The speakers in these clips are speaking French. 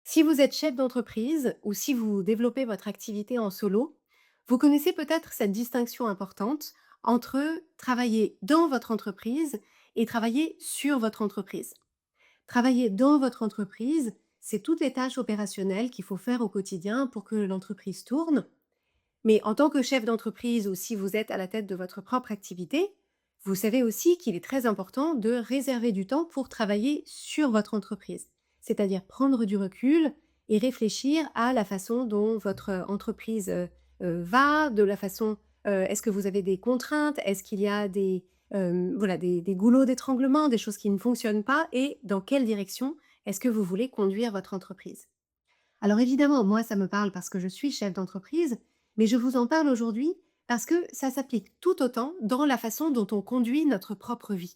Si vous êtes chef d'entreprise ou si vous développez votre activité en solo, vous connaissez peut-être cette distinction importante entre travailler dans votre entreprise et travailler sur votre entreprise. Travailler dans votre entreprise, c'est toutes les tâches opérationnelles qu'il faut faire au quotidien pour que l'entreprise tourne. Mais en tant que chef d'entreprise ou si vous êtes à la tête de votre propre activité, vous savez aussi qu'il est très important de réserver du temps pour travailler sur votre entreprise. C'est-à-dire prendre du recul et réfléchir à la façon dont votre entreprise va, de la façon, est-ce que vous avez des contraintes, est-ce qu'il y a voilà, des goulots d'étranglement, des choses qui ne fonctionnent pas et dans quelle direction est-ce que vous voulez conduire votre entreprise. Alors évidemment, moi, ça me parle parce que je suis chef d'entreprise, mais je vous en parle aujourd'hui parce que ça s'applique tout autant dans la façon dont on conduit notre propre vie.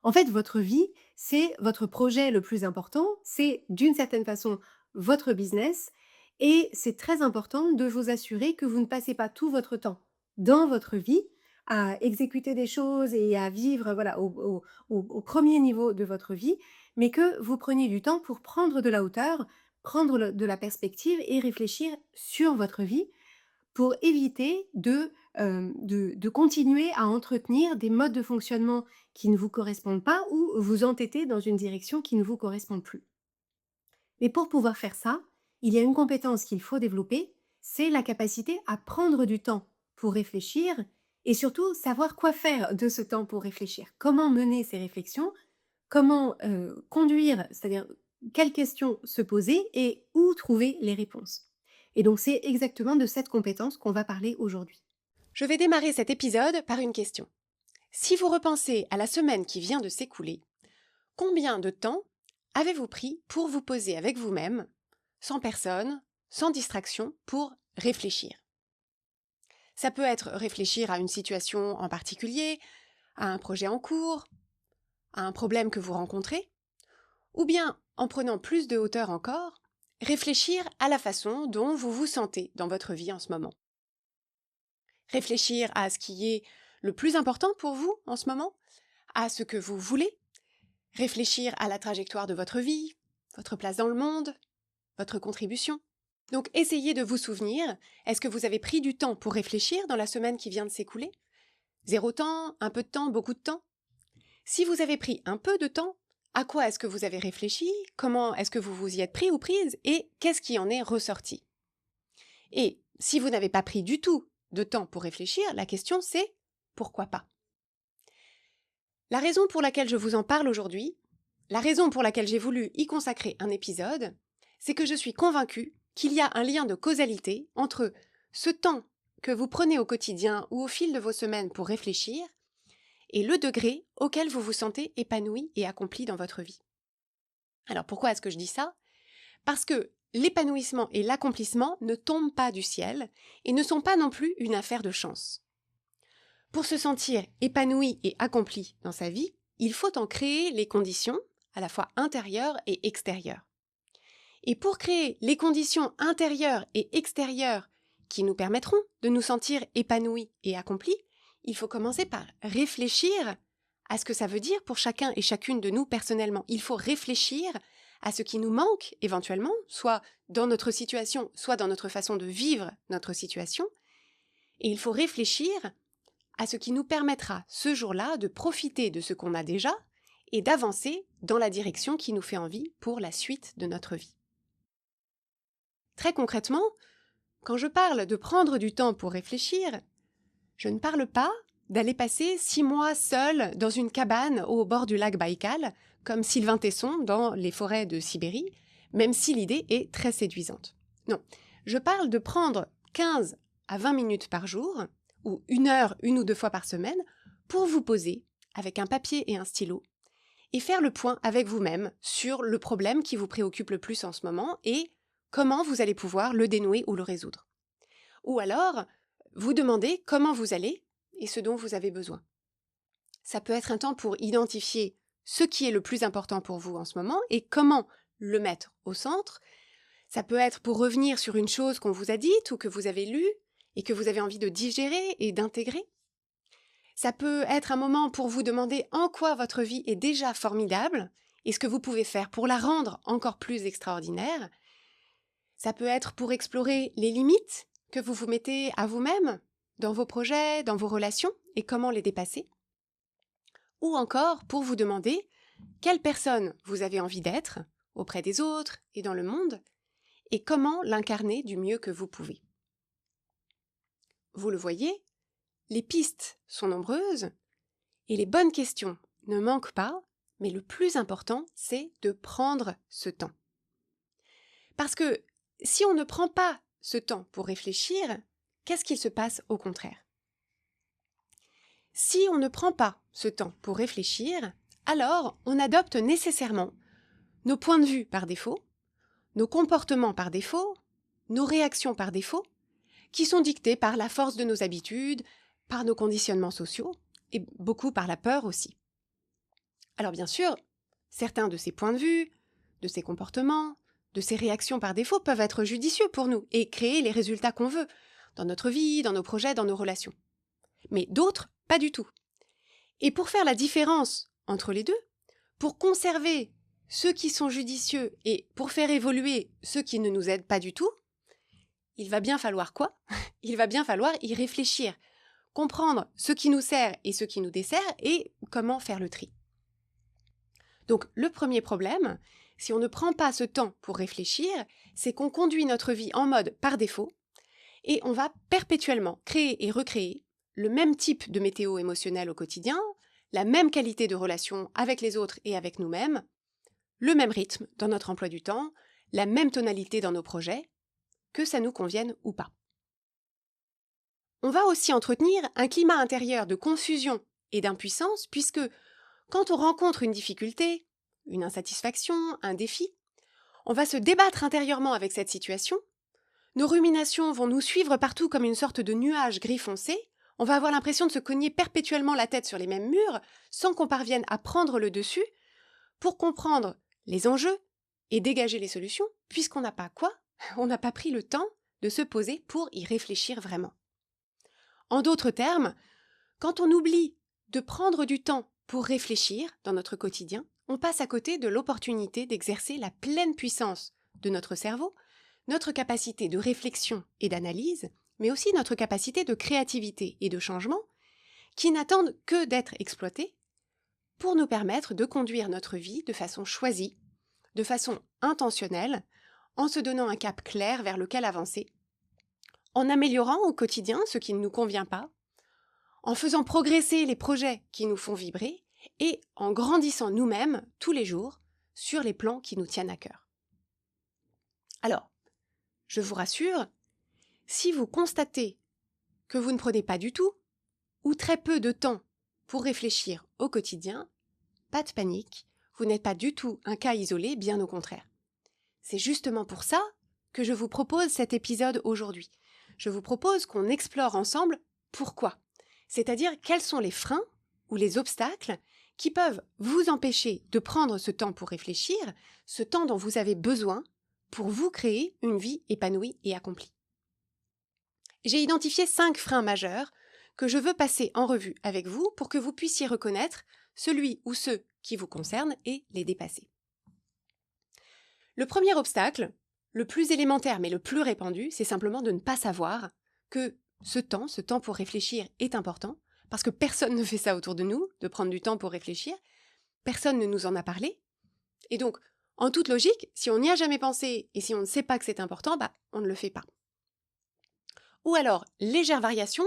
En fait, votre vie, c'est votre projet le plus important, c'est d'une certaine façon votre business et c'est très important de vous assurer que vous ne passez pas tout votre temps dans votre vie à exécuter des choses et à vivre voilà, au premier niveau de votre vie, mais que vous preniez du temps pour prendre de la hauteur, prendre de la perspective et réfléchir sur votre vie pour éviter de continuer à entretenir des modes de fonctionnement qui ne vous correspondent pas ou vous entêter dans une direction qui ne vous correspond plus. Mais pour pouvoir faire ça, il y a une compétence qu'il faut développer, c'est la capacité à prendre du temps pour réfléchir et surtout savoir quoi faire de ce temps pour réfléchir. Comment mener ces réflexions, comment conduire, c'est-à-dire quelles questions se poser et où trouver les réponses. Et donc c'est exactement de cette compétence qu'on va parler aujourd'hui. Je vais démarrer cet épisode par une question. Si vous repensez à la semaine qui vient de s'écouler, combien de temps avez-vous pris pour vous poser avec vous-même, sans personne, sans distraction, pour réfléchir? Ça peut être réfléchir à une situation en particulier, à un projet en cours, à un problème que vous rencontrez, ou bien, en prenant plus de hauteur encore, réfléchir à la façon dont vous vous sentez dans votre vie en ce moment. Réfléchir à ce qui est le plus important pour vous en ce moment, à ce que vous voulez, réfléchir à la trajectoire de votre vie, votre place dans le monde, votre contribution. Donc essayez de vous souvenir, est-ce que vous avez pris du temps pour réfléchir dans la semaine qui vient de s'écouler? Zéro temps, un peu de temps, beaucoup de temps? Si vous avez pris un peu de temps, à quoi est-ce que vous avez réfléchi? Comment est-ce que vous vous y êtes pris ou prise? Et qu'est-ce qui en est ressorti? Et si vous n'avez pas pris du tout de temps pour réfléchir, la question c'est pourquoi pas? La raison pour laquelle je vous en parle aujourd'hui, la raison pour laquelle j'ai voulu y consacrer un épisode, c'est que je suis convaincue qu'il y a un lien de causalité entre ce temps que vous prenez au quotidien ou au fil de vos semaines pour réfléchir et le degré auquel vous vous sentez épanoui et accompli dans votre vie. Alors pourquoi est-ce que je dis ça? Parce que l'épanouissement et l'accomplissement ne tombent pas du ciel et ne sont pas non plus une affaire de chance. Pour se sentir épanoui et accompli dans sa vie, il faut en créer les conditions, à la fois intérieures et extérieures. Et pour créer les conditions intérieures et extérieures qui nous permettront de nous sentir épanouis et accomplis, il faut commencer par réfléchir à ce que ça veut dire pour chacun et chacune de nous personnellement. Il faut réfléchir à ce qui nous manque éventuellement, soit dans notre situation, soit dans notre façon de vivre notre situation. Et il faut réfléchir à ce qui nous permettra ce jour-là de profiter de ce qu'on a déjà et d'avancer dans la direction qui nous fait envie pour la suite de notre vie. Très concrètement, quand je parle de prendre du temps pour réfléchir, je ne parle pas d'aller passer 6 mois seul dans une cabane au bord du lac Baïkal, comme Sylvain Tesson dans les forêts de Sibérie, même si l'idée est très séduisante. Non, je parle de prendre 15 à 20 minutes par jour, ou 1 heure 1 ou 2 fois par semaine, pour vous poser avec un papier et un stylo, et faire le point avec vous-même sur le problème qui vous préoccupe le plus en ce moment et comment vous allez pouvoir le dénouer ou le résoudre. Ou alors, vous demandez comment vous allez et ce dont vous avez besoin. Ça peut être un temps pour identifier ce qui est le plus important pour vous en ce moment et comment le mettre au centre. Ça peut être pour revenir sur une chose qu'on vous a dite ou que vous avez lue et que vous avez envie de digérer et d'intégrer. Ça peut être un moment pour vous demander en quoi votre vie est déjà formidable et ce que vous pouvez faire pour la rendre encore plus extraordinaire. Ça peut être pour explorer les limites que vous vous mettez à vous-même, dans vos projets, dans vos relations, et comment les dépasser. Ou encore pour vous demander quelle personne vous avez envie d'être auprès des autres et dans le monde, et comment l'incarner du mieux que vous pouvez. Vous le voyez, les pistes sont nombreuses et les bonnes questions ne manquent pas, mais le plus important, c'est de prendre ce temps. Parce que si on ne prend pas ce temps pour réfléchir, qu'est-ce qu'il se passe au contraire? Si on ne prend pas ce temps pour réfléchir, alors on adopte nécessairement nos points de vue par défaut, nos comportements par défaut, nos réactions par défaut, qui sont dictés par la force de nos habitudes, par nos conditionnements sociaux, et beaucoup par la peur aussi. Alors bien sûr, certains de ces points de vue, de ces comportements, de ces réactions par défaut peuvent être judicieux pour nous et créer les résultats qu'on veut, dans notre vie, dans nos projets, dans nos relations. Mais d'autres, pas du tout. Et pour faire la différence entre les deux, pour conserver ceux qui sont judicieux et pour faire évoluer ceux qui ne nous aident pas du tout, il va bien falloir quoi? Il va bien falloir y réfléchir, comprendre ce qui nous sert et ce qui nous dessert et comment faire le tri. Donc le premier problème, si on ne prend pas ce temps pour réfléchir, c'est qu'on conduit notre vie en mode par défaut et on va perpétuellement créer et recréer le même type de météo émotionnelle au quotidien, la même qualité de relation avec les autres et avec nous-mêmes, le même rythme dans notre emploi du temps, la même tonalité dans nos projets, que ça nous convienne ou pas. On va aussi entretenir un climat intérieur de confusion et d'impuissance puisque quand on rencontre une difficulté, une insatisfaction, un défi, on va se débattre intérieurement avec cette situation, nos ruminations vont nous suivre partout comme une sorte de nuage gris foncé, on va avoir l'impression de se cogner perpétuellement la tête sur les mêmes murs sans qu'on parvienne à prendre le dessus pour comprendre les enjeux et dégager les solutions, puisqu'on n'a pas quoi? On n'a pas pris le temps de se poser pour y réfléchir vraiment. En d'autres termes, quand on oublie de prendre du temps pour réfléchir dans notre quotidien, on passe à côté de l'opportunité d'exercer la pleine puissance de notre cerveau, notre capacité de réflexion et d'analyse, mais aussi notre capacité de créativité et de changement, qui n'attendent que d'être exploitées pour nous permettre de conduire notre vie de façon choisie, de façon intentionnelle, en se donnant un cap clair vers lequel avancer, en améliorant au quotidien ce qui ne nous convient pas, en faisant progresser les projets qui nous font vibrer et en grandissant nous-mêmes tous les jours sur les plans qui nous tiennent à cœur. Alors, je vous rassure, si vous constatez que vous ne prenez pas du tout ou très peu de temps pour réfléchir au quotidien, pas de panique, vous n'êtes pas du tout un cas isolé, bien au contraire. C'est justement pour ça que je vous propose cet épisode aujourd'hui. Je vous propose qu'on explore ensemble pourquoi, c'est-à-dire quels sont les freins ou les obstacles qui peuvent vous empêcher de prendre ce temps pour réfléchir, ce temps dont vous avez besoin pour vous créer une vie épanouie et accomplie. J'ai identifié 5 freins majeurs que je veux passer en revue avec vous pour que vous puissiez reconnaître celui ou ceux qui vous concernent et les dépasser. Le premier obstacle, le plus élémentaire mais le plus répandu, c'est simplement de ne pas savoir que ce temps pour réfléchir est important, parce que personne ne fait ça autour de nous, de prendre du temps pour réfléchir, personne ne nous en a parlé, et donc, en toute logique, si on n'y a jamais pensé et si on ne sait pas que c'est important, on ne le fait pas. Ou alors, légère variation,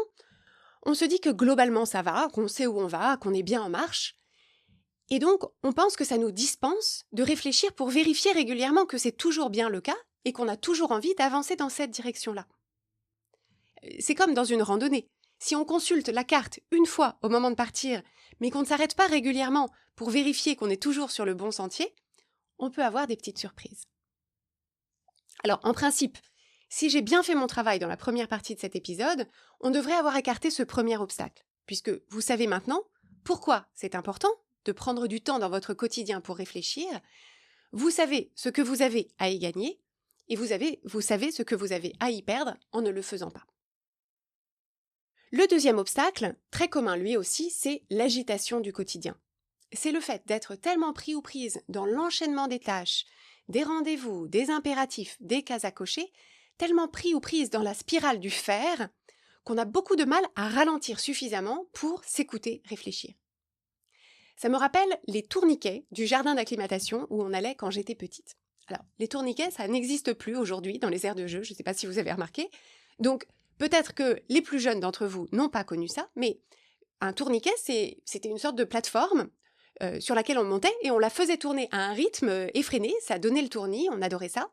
on se dit que globalement ça va, qu'on sait où on va, qu'on est bien en marche, et donc on pense que ça nous dispense de réfléchir pour vérifier régulièrement que c'est toujours bien le cas et qu'on a toujours envie d'avancer dans cette direction-là. C'est comme dans une randonnée. Si on consulte la carte une fois au moment de partir, mais qu'on ne s'arrête pas régulièrement pour vérifier qu'on est toujours sur le bon sentier, on peut avoir des petites surprises. Alors, en principe, si j'ai bien fait mon travail dans la première partie de cet épisode, on devrait avoir écarté ce premier obstacle, puisque vous savez maintenant pourquoi c'est important de prendre du temps dans votre quotidien pour réfléchir, vous savez ce que vous avez à y gagner, et vous savez ce que vous avez à y perdre en ne le faisant pas. Le deuxième obstacle, très commun lui aussi, c'est l'agitation du quotidien. C'est le fait d'être tellement pris ou prise dans l'enchaînement des tâches, des rendez-vous, des impératifs, des cases à cocher, tellement pris ou prise dans la spirale du faire qu'on a beaucoup de mal à ralentir suffisamment pour s'écouter, réfléchir. Ça me rappelle les tourniquets du jardin d'acclimatation où on allait quand j'étais petite. Alors, les tourniquets, ça n'existe plus aujourd'hui dans les aires de jeu, je ne sais pas si vous avez remarqué. Donc, peut-être que les plus jeunes d'entre vous n'ont pas connu ça, mais un tourniquet, c'était une sorte de plateforme sur laquelle on montait et on la faisait tourner à un rythme effréné, ça donnait le tournis, on adorait ça.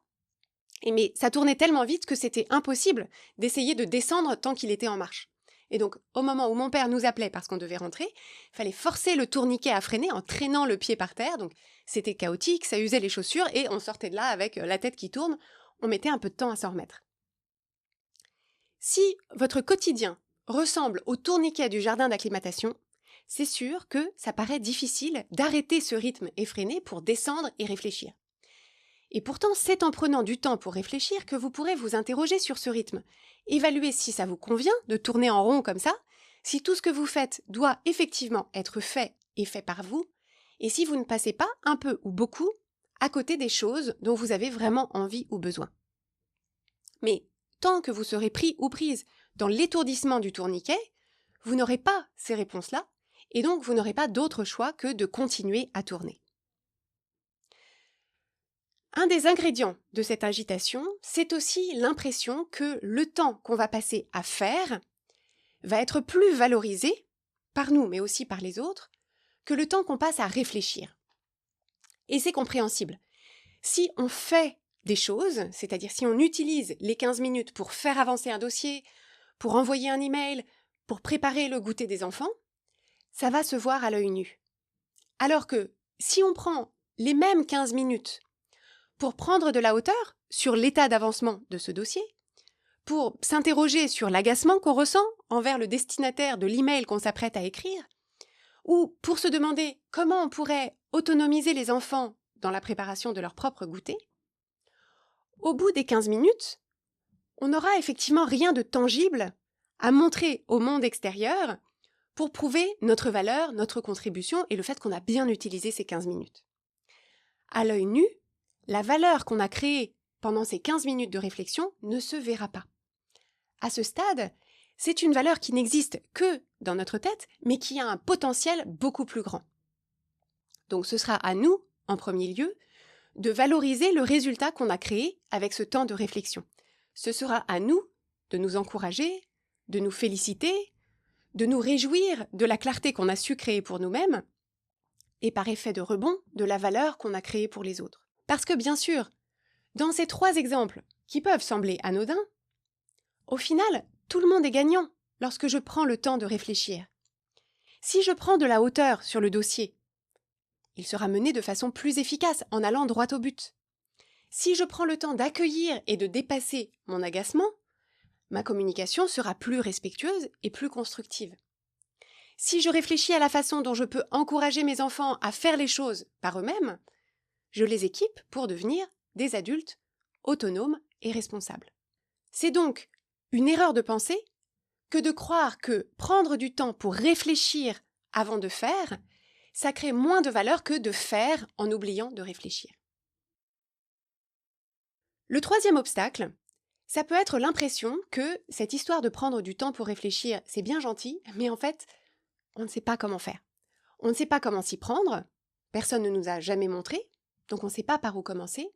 Mais ça tournait tellement vite que c'était impossible d'essayer de descendre tant qu'il était en marche. Et donc, au moment où mon père nous appelait parce qu'on devait rentrer, il fallait forcer le tourniquet à freiner en traînant le pied par terre. Donc, c'était chaotique, ça usait les chaussures et on sortait de là avec la tête qui tourne. On mettait un peu de temps à s'en remettre. Si votre quotidien ressemble au tourniquet du jardin d'acclimatation, c'est sûr que ça paraît difficile d'arrêter ce rythme effréné pour descendre et réfléchir. Et pourtant, c'est en prenant du temps pour réfléchir que vous pourrez vous interroger sur ce rythme, évaluer si ça vous convient de tourner en rond comme ça, si tout ce que vous faites doit effectivement être fait et fait par vous, et si vous ne passez pas un peu ou beaucoup à côté des choses dont vous avez vraiment envie ou besoin. Mais tant que vous serez pris ou prise dans l'étourdissement du tourniquet, vous n'aurez pas ces réponses-là, et donc vous n'aurez pas d'autre choix que de continuer à tourner. Un des ingrédients de cette agitation, c'est aussi l'impression que le temps qu'on va passer à faire va être plus valorisé, par nous mais aussi par les autres, que le temps qu'on passe à réfléchir. Et c'est compréhensible. Si on fait des choses, c'est-à-dire si on utilise les 15 minutes pour faire avancer un dossier, pour envoyer un email, pour préparer le goûter des enfants, ça va se voir à l'œil nu. Alors que si on prend les mêmes 15 minutes pour prendre de la hauteur sur l'état d'avancement de ce dossier, pour s'interroger sur l'agacement qu'on ressent envers le destinataire de l'email qu'on s'apprête à écrire, ou pour se demander comment on pourrait autonomiser les enfants dans la préparation de leur propre goûter, au bout des 15 minutes, on n'aura effectivement rien de tangible à montrer au monde extérieur pour prouver notre valeur, notre contribution et le fait qu'on a bien utilisé ces 15 minutes. À l'œil nu, la valeur qu'on a créée pendant ces 15 minutes de réflexion ne se verra pas. À ce stade, c'est une valeur qui n'existe que dans notre tête, mais qui a un potentiel beaucoup plus grand. Donc ce sera à nous, en premier lieu, de valoriser le résultat qu'on a créé avec ce temps de réflexion. Ce sera à nous de nous encourager, de nous féliciter, de nous réjouir de la clarté qu'on a su créer pour nous-mêmes, et par effet de rebond, de la valeur qu'on a créée pour les autres. Parce que bien sûr, dans ces 3 exemples qui peuvent sembler anodins, au final, tout le monde est gagnant lorsque je prends le temps de réfléchir. Si je prends de la hauteur sur le dossier, il sera mené de façon plus efficace en allant droit au but. Si je prends le temps d'accueillir et de dépasser mon agacement, ma communication sera plus respectueuse et plus constructive. Si je réfléchis à la façon dont je peux encourager mes enfants à faire les choses par eux-mêmes, je les équipe pour devenir des adultes autonomes et responsables. C'est donc une erreur de pensée que de croire que prendre du temps pour réfléchir avant de faire, ça crée moins de valeur que de faire en oubliant de réfléchir. Le 3e obstacle, ça peut être l'impression que cette histoire de prendre du temps pour réfléchir, c'est bien gentil, mais en fait, on ne sait pas comment faire. On ne sait pas comment s'y prendre, personne ne nous a jamais montré, donc on ne sait pas par où commencer.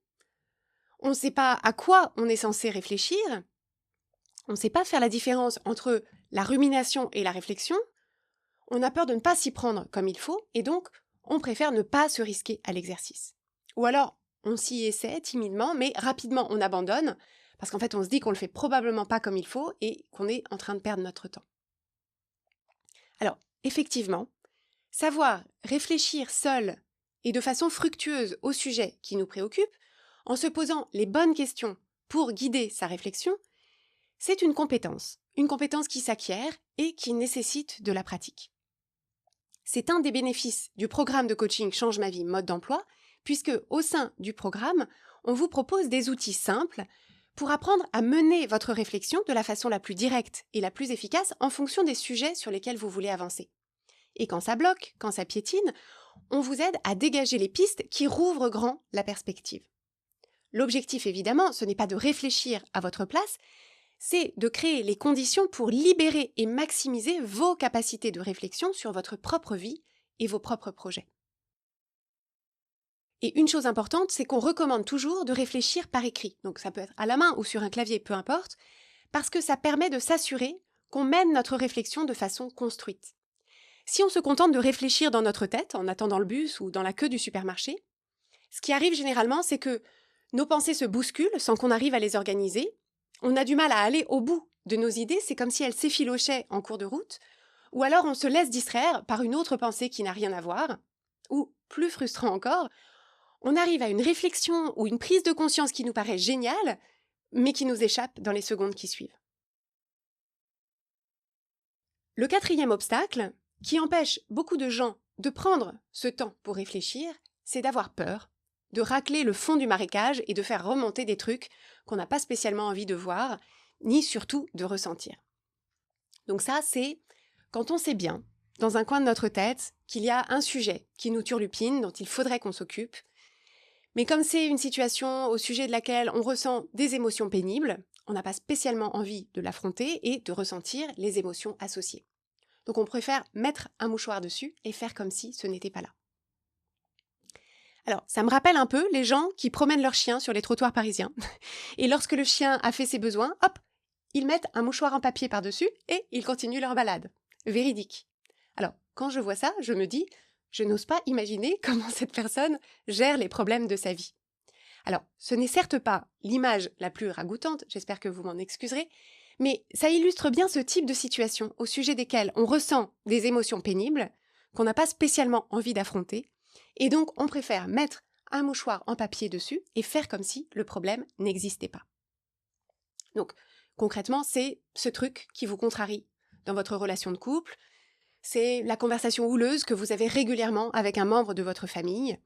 On ne sait pas à quoi on est censé réfléchir. On ne sait pas faire la différence entre la rumination et la réflexion. On a peur de ne pas s'y prendre comme il faut, et donc on préfère ne pas se risquer à l'exercice. Ou alors, on s'y essaie timidement, mais rapidement on abandonne, parce qu'en fait on se dit qu'on le fait probablement pas comme il faut et qu'on est en train de perdre notre temps. Alors, effectivement, savoir réfléchir seul et de façon fructueuse au sujet qui nous préoccupe, en se posant les bonnes questions pour guider sa réflexion, c'est une compétence qui s'acquiert et qui nécessite de la pratique. C'est un des bénéfices du programme de coaching Change ma vie mode d'emploi, puisque au sein du programme, on vous propose des outils simples pour apprendre à mener votre réflexion de la façon la plus directe et la plus efficace en fonction des sujets sur lesquels vous voulez avancer. Et quand ça bloque, quand ça piétine, on vous aide à dégager les pistes qui rouvrent grand la perspective. L'objectif, évidemment, ce n'est pas de réfléchir à votre place, c'est de créer les conditions pour libérer et maximiser vos capacités de réflexion sur votre propre vie et vos propres projets. Et une chose importante, c'est qu'on recommande toujours de réfléchir par écrit. Donc ça peut être à la main ou sur un clavier, peu importe, parce que ça permet de s'assurer qu'on mène notre réflexion de façon construite. Si on se contente de réfléchir dans notre tête, en attendant le bus ou dans la queue du supermarché, ce qui arrive généralement, c'est que nos pensées se bousculent sans qu'on arrive à les organiser. On a du mal à aller au bout de nos idées, c'est comme si elles s'effilochaient en cours de route, ou alors on se laisse distraire par une autre pensée qui n'a rien à voir, ou, plus frustrant encore, on arrive à une réflexion ou une prise de conscience qui nous paraît géniale, mais qui nous échappe dans les secondes qui suivent. Le quatrième obstacle, qui empêche beaucoup de gens de prendre ce temps pour réfléchir, c'est d'avoir peur, de racler le fond du marécage et de faire remonter des trucs qu'on n'a pas spécialement envie de voir, ni surtout de ressentir. Donc ça, c'est quand on sait bien, dans un coin de notre tête, qu'il y a un sujet qui nous turlupine, dont il faudrait qu'on s'occupe, mais comme c'est une situation au sujet de laquelle on ressent des émotions pénibles, on n'a pas spécialement envie de l'affronter et de ressentir les émotions associées. Donc on préfère mettre un mouchoir dessus et faire comme si ce n'était pas là. Alors, ça me rappelle un peu les gens qui promènent leur chien sur les trottoirs parisiens. Et lorsque le chien a fait ses besoins, hop, ils mettent un mouchoir en papier par-dessus et ils continuent leur balade. Véridique. Alors, quand je vois ça, je me dis, je n'ose pas imaginer comment cette personne gère les problèmes de sa vie. Alors, ce n'est certes pas l'image la plus ragoûtante, j'espère que vous m'en excuserez, mais ça illustre bien ce type de situation au sujet desquelles on ressent des émotions pénibles, qu'on n'a pas spécialement envie d'affronter, et donc on préfère mettre un mouchoir en papier dessus et faire comme si le problème n'existait pas. Donc, concrètement, c'est ce truc qui vous contrarie dans votre relation de couple, c'est la conversation houleuse que vous avez régulièrement avec un membre de votre famille,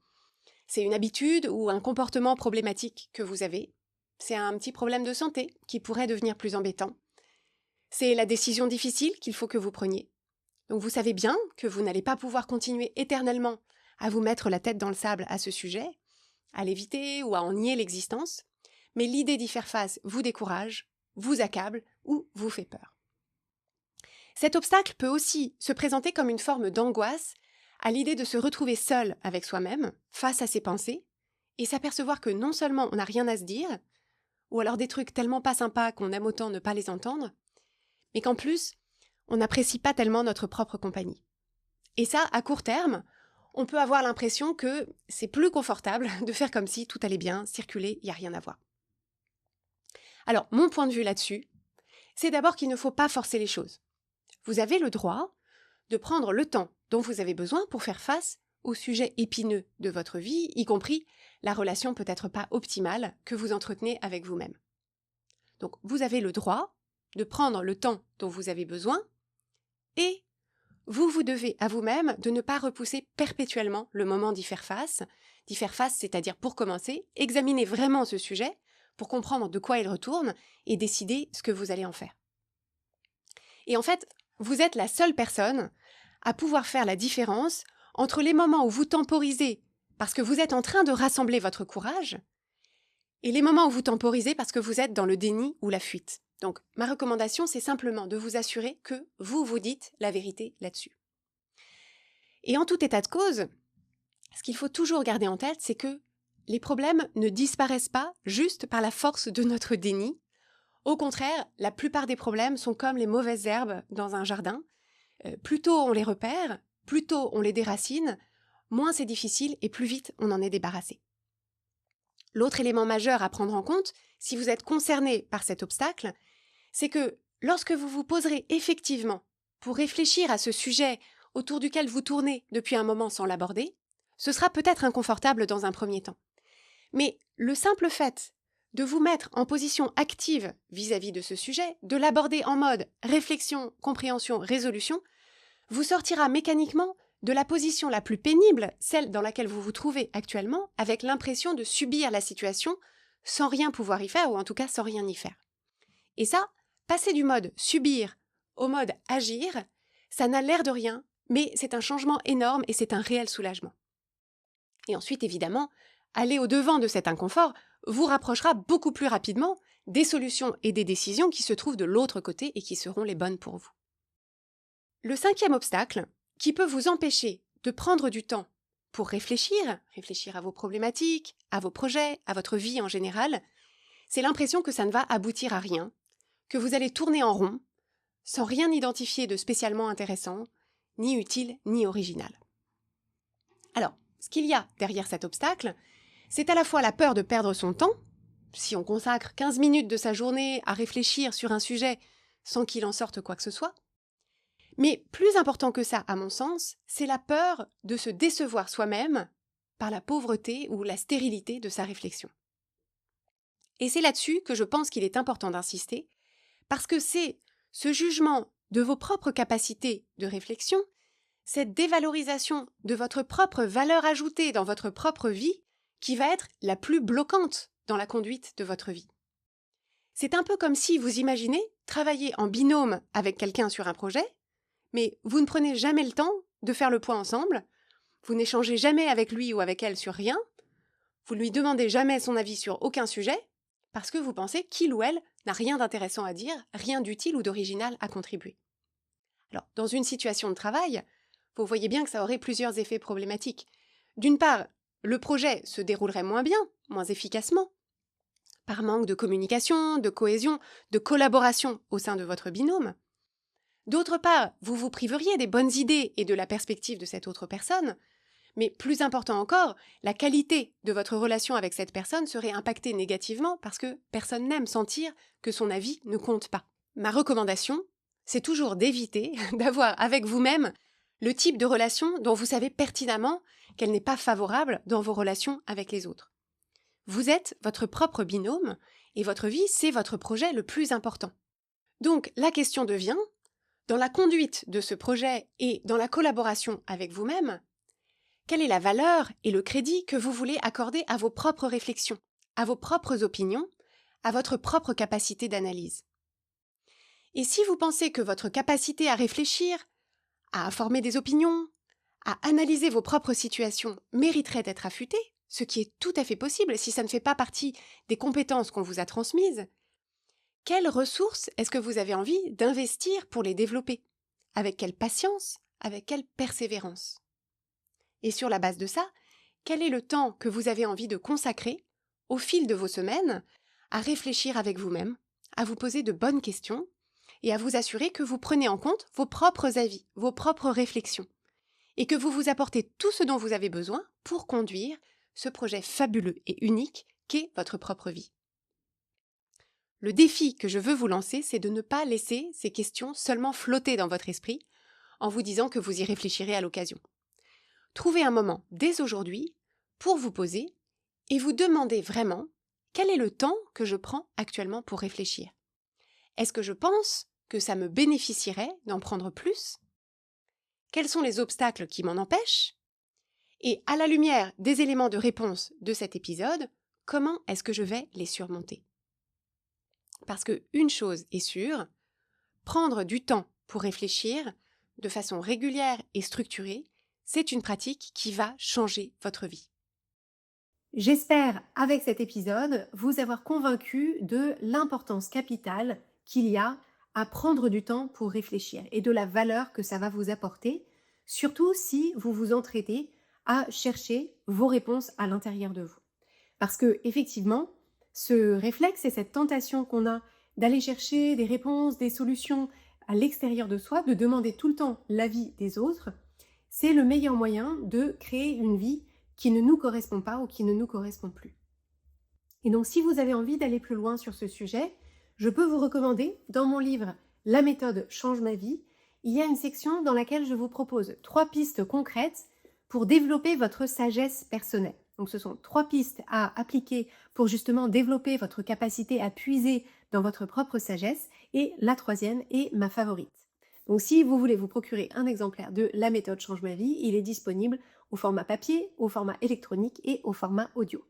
c'est une habitude ou un comportement problématique que vous avez, c'est un petit problème de santé qui pourrait devenir plus embêtant, c'est la décision difficile qu'il faut que vous preniez. Donc vous savez bien que vous n'allez pas pouvoir continuer éternellement à vous mettre la tête dans le sable à ce sujet, à l'éviter ou à en nier l'existence, mais l'idée d'y faire face vous décourage, vous accable ou vous fait peur. Cet obstacle peut aussi se présenter comme une forme d'angoisse à l'idée de se retrouver seul avec soi-même, face à ses pensées, et s'apercevoir que non seulement on n'a rien à se dire, ou alors des trucs tellement pas sympas qu'on aime autant ne pas les entendre, mais qu'en plus, on n'apprécie pas tellement notre propre compagnie. Et ça, à court terme, on peut avoir l'impression que c'est plus confortable de faire comme si tout allait bien, circuler, il n'y a rien à voir. Alors, mon point de vue là-dessus, c'est d'abord qu'il ne faut pas forcer les choses. Vous avez le droit de prendre le temps dont vous avez besoin pour faire face aux sujets épineux de votre vie, y compris la relation peut-être pas optimale que vous entretenez avec vous-même. Donc, vous avez le droit de prendre le temps dont vous avez besoin et vous devez à vous-même de ne pas repousser perpétuellement le moment d'y faire face, c'est-à-dire pour commencer, examiner vraiment ce sujet pour comprendre de quoi il retourne et décider ce que vous allez en faire. Et en fait, vous êtes la seule personne à pouvoir faire la différence entre les moments où vous temporisez parce que vous êtes en train de rassembler votre courage et les moments où vous temporisez parce que vous êtes dans le déni ou la fuite. Donc, ma recommandation, c'est simplement de vous assurer que vous dites la vérité là-dessus. Et en tout état de cause, ce qu'il faut toujours garder en tête, c'est que les problèmes ne disparaissent pas juste par la force de notre déni. Au contraire, la plupart des problèmes sont comme les mauvaises herbes dans un jardin. Plus tôt on les repère, plus tôt on les déracine, moins c'est difficile et plus vite on en est débarrassé. L'autre élément majeur à prendre en compte, si vous êtes concerné par cet obstacle, c'est que lorsque vous vous poserez effectivement pour réfléchir à ce sujet autour duquel vous tournez depuis un moment sans l'aborder, ce sera peut-être inconfortable dans un premier temps. Mais le simple fait de vous mettre en position active vis-à-vis de ce sujet, de l'aborder en mode réflexion, compréhension, résolution, vous sortira mécaniquement de la position la plus pénible, celle dans laquelle vous vous trouvez actuellement, avec l'impression de subir la situation sans rien pouvoir y faire, ou en tout cas sans rien y faire. Et ça, passer du mode subir au mode agir, ça n'a l'air de rien, mais c'est un changement énorme et c'est un réel soulagement. Et ensuite, évidemment, aller au-devant de cet inconfort, vous rapprochera beaucoup plus rapidement des solutions et des décisions qui se trouvent de l'autre côté et qui seront les bonnes pour vous. Le 5e obstacle, qui peut vous empêcher de prendre du temps pour réfléchir à vos problématiques, à vos projets, à votre vie en général, c'est l'impression que ça ne va aboutir à rien, que vous allez tourner en rond, sans rien identifier de spécialement intéressant, ni utile, ni original. Alors, ce qu'il y a derrière cet obstacle, c'est à la fois la peur de perdre son temps, si on consacre 15 minutes de sa journée à réfléchir sur un sujet sans qu'il en sorte quoi que ce soit, mais plus important que ça, à mon sens, c'est la peur de se décevoir soi-même par la pauvreté ou la stérilité de sa réflexion. Et c'est là-dessus que je pense qu'il est important d'insister, parce que c'est ce jugement de vos propres capacités de réflexion, cette dévalorisation de votre propre valeur ajoutée dans votre propre vie, qui va être la plus bloquante dans la conduite de votre vie. C'est un peu comme si vous imaginez travailler en binôme avec quelqu'un sur un projet, mais vous ne prenez jamais le temps de faire le point ensemble, vous n'échangez jamais avec lui ou avec elle sur rien, vous ne lui demandez jamais son avis sur aucun sujet, parce que vous pensez qu'il ou elle n'a rien d'intéressant à dire, rien d'utile ou d'original à contribuer. Alors, dans une situation de travail, vous voyez bien que ça aurait plusieurs effets problématiques. D'une part, le projet se déroulerait moins bien, moins efficacement, par manque de communication, de cohésion, de collaboration au sein de votre binôme. D'autre part, vous vous priveriez des bonnes idées et de la perspective de cette autre personne, mais plus important encore, la qualité de votre relation avec cette personne serait impactée négativement parce que personne n'aime sentir que son avis ne compte pas. Ma recommandation, c'est toujours d'éviter d'avoir avec vous-même le type de relation dont vous savez pertinemment qu'elle n'est pas favorable dans vos relations avec les autres. Vous êtes votre propre binôme et votre vie, c'est votre projet le plus important. Donc la question devient, dans la conduite de ce projet et dans la collaboration avec vous-même, quelle est la valeur et le crédit que vous voulez accorder à vos propres réflexions, à vos propres opinions, à votre propre capacité d'analyse? Et si vous pensez que votre capacité à réfléchir, à former des opinions, à analyser vos propres situations mériterait d'être affûtée, ce qui est tout à fait possible si ça ne fait pas partie des compétences qu'on vous a transmises, quelles ressources est-ce que vous avez envie d'investir pour les développer? Avec quelle patience? Avec quelle persévérance? Et sur la base de ça, quel est le temps que vous avez envie de consacrer, au fil de vos semaines, à réfléchir avec vous-même, à vous poser de bonnes questions et à vous assurer que vous prenez en compte vos propres avis, vos propres réflexions, et que vous vous apportez tout ce dont vous avez besoin pour conduire ce projet fabuleux et unique qu'est votre propre vie. Le défi que je veux vous lancer, c'est de ne pas laisser ces questions seulement flotter dans votre esprit en vous disant que vous y réfléchirez à l'occasion. Trouvez un moment dès aujourd'hui pour vous poser et vous demander vraiment quel est le temps que je prends actuellement pour réfléchir. Est-ce que je pense que ça me bénéficierait d'en prendre plus? Quels sont les obstacles qui m'en empêchent? Et à la lumière des éléments de réponse de cet épisode, comment est-ce que je vais les surmonter? Parce qu'une chose est sûre, prendre du temps pour réfléchir de façon régulière et structurée, c'est une pratique qui va changer votre vie. J'espère, avec cet épisode, vous avoir convaincu de l'importance capitale qu'il y a à prendre du temps pour réfléchir et de la valeur que ça va vous apporter, surtout si vous vous entraînez à chercher vos réponses à l'intérieur de vous. Parce que, effectivement, ce réflexe et cette tentation qu'on a d'aller chercher des réponses, des solutions à l'extérieur de soi, de demander tout le temps l'avis des autres, c'est le meilleur moyen de créer une vie qui ne nous correspond pas ou qui ne nous correspond plus. Et donc, si vous avez envie d'aller plus loin sur ce sujet, je peux vous recommander, dans mon livre « La méthode change ma vie », il y a une section dans laquelle je vous propose 3 pistes concrètes pour développer votre sagesse personnelle. Donc, ce sont 3 pistes à appliquer pour justement développer votre capacité à puiser dans votre propre sagesse. Et la 3e est ma favorite. Donc, si vous voulez vous procurer un exemplaire de La méthode change ma vie, il est disponible au format papier, au format électronique et au format audio.